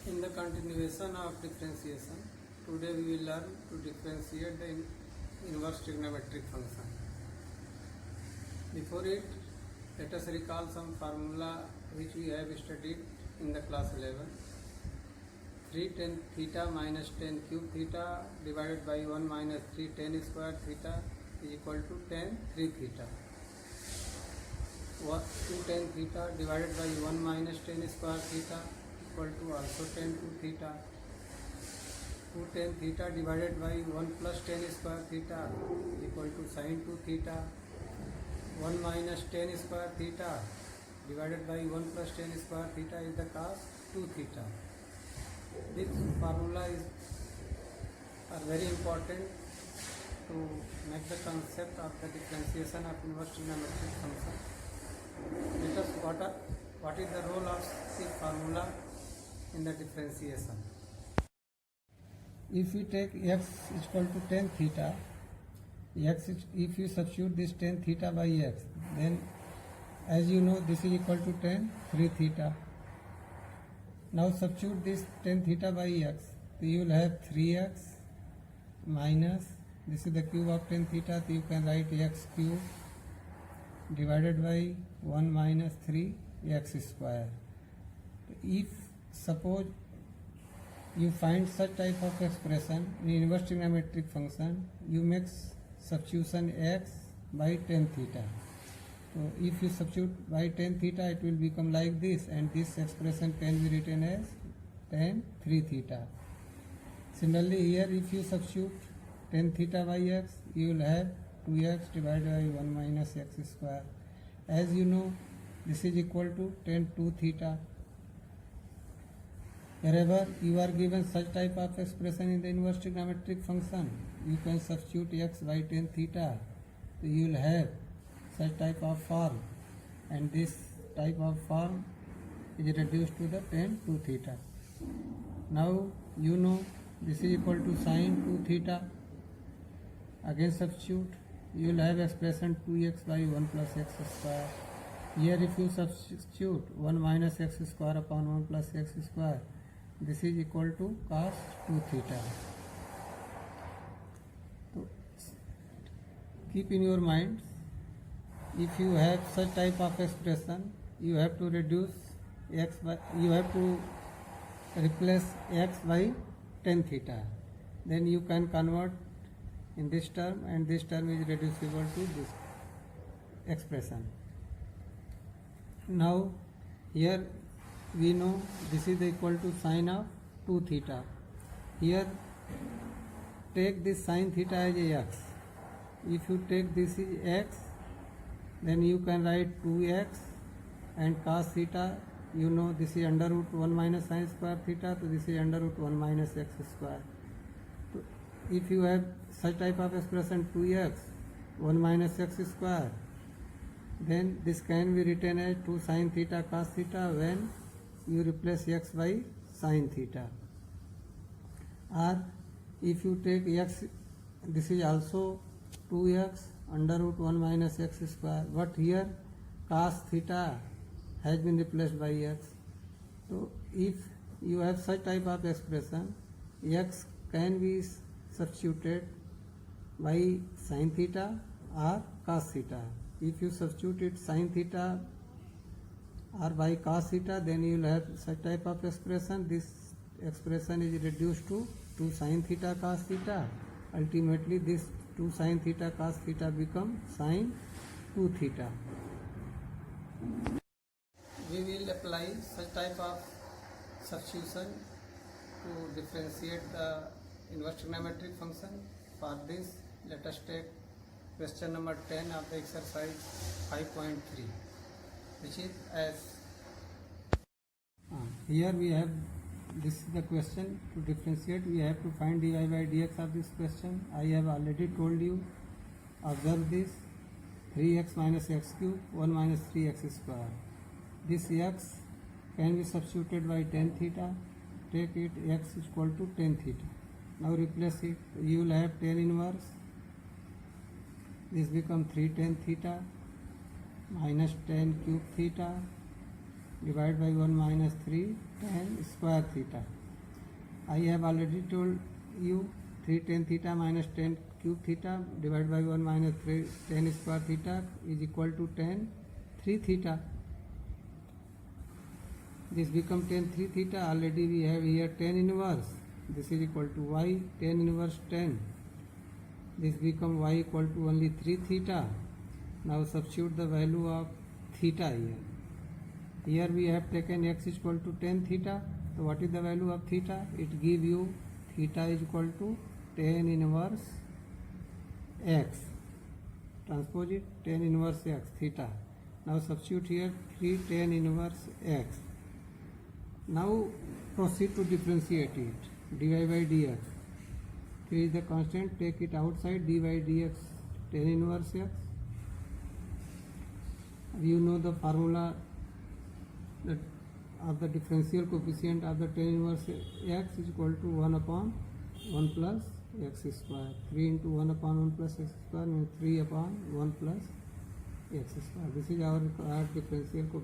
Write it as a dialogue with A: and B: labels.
A: In the continuation of differentiation, today we will learn to differentiate the inverse trigonometric function. Before it, let us recall some formula which we have studied in the class 11. 3 tan theta minus tan cube theta divided by 1 minus 3 tan square theta is equal to tan 3 theta. 2 tan theta divided by 1 minus tan square theta equal to also tan 2 theta. 2 tan theta divided by 1 plus tan square theta is equal to sin 2 theta. 1 minus tan square theta divided by 1 plus tan square theta is the cos 2 theta. This formula are very important to make the concept of the differentiation of inverse trigonometric function. Let us what is the role of this formula in the differentiation. If we take x is equal to tan theta, if you substitute this tan theta by x, then as you know this is equal to tan 3 theta. Now substitute this tan theta by x, so you will have 3x minus, this is the cube of tan theta, so you can write x cube divided by 1 minus 3 x square. If suppose you find such type of expression in inverse trigonometric function, you make substitution x by tan theta. So if you substitute by tan theta, it will become like this, and this expression can be written as tan 3 theta. Similarly, here if you substitute tan theta by x, you will have 2x divided by 1 minus x square. As you know, this is equal to tan 2 theta. Wherever you are given such type of expression in the inverse trigonometric function, you can substitute x by tan theta. So you will have such type of form, and this type of form is reduced to the tan 2 theta. Now you know this is equal to sin 2 theta. Again substitute, you will have expression 2x by 1 plus x square. Here if you substitute 1 minus x square upon 1 plus x square, this is equal to cos 2 theta. So keep in your mind, if you have such type of expression, you have to reduce x by, you have to replace x by tan theta. Then you can convert in this term, and this term is reducible to this expression. Now here we know this is equal to sin of 2 theta. Here take this sin theta as a x. If you take this is x, then you can write 2x, and cos theta, you know this is under root 1 minus sin square theta, so this is under root 1 minus x square. So if you have such type of expression 2x 1 minus x square, then this can be written as 2 sin theta cos theta when you replace x by sin theta. Or if you take x, this is also 2x under root 1 minus x square, but here cos theta has been replaced by x. So if you have such type of expression, x can be substituted by sin theta or cos theta. If you substitute it sin theta or by cos theta, then you will have such type of expression. This expression is reduced to 2 sin theta cos theta. Ultimately this 2 sin theta cos theta become sin 2 theta. We will apply such type of substitution to differentiate the inverse trigonometric function. For this, let us take question number 10 of the exercise 5.3, which is as here we have, this is the question. To differentiate, we have to find dy by dx of this question. I have already told you, observe this, 3x minus x cube 1 minus 3x square. This x can be substituted by tan theta. Take it x is equal to tan theta. Now replace it, you will have tan inverse, this becomes 3 tan theta minus tan cube theta divided by 1 minus 3 tan square theta. I have already told you 3 tan theta minus tan cube theta divided by 1 minus 3 tan square theta is equal to tan 3 theta. This become tan 3 theta. Already we have here tan inverse. This is equal to y tan inverse tan. This become y equal to only 3 theta. Now substitute the value of theta here. Here we have taken x is equal to tan theta. So what is the value of theta? It give you theta is equal to tan inverse x. Transpose it, tan inverse x theta. Now substitute here 3 tan inverse x. Now proceed to differentiate it. dy by dx. 3 is the constant, take it outside, dy dx tan inverse x. You know the formula that of the differential coefficient of the tan inverse x is equal to 1 upon 1 plus x square. 3 into 1 upon 1 plus x square means 3 upon 1 plus x square. This is our required differential coefficient.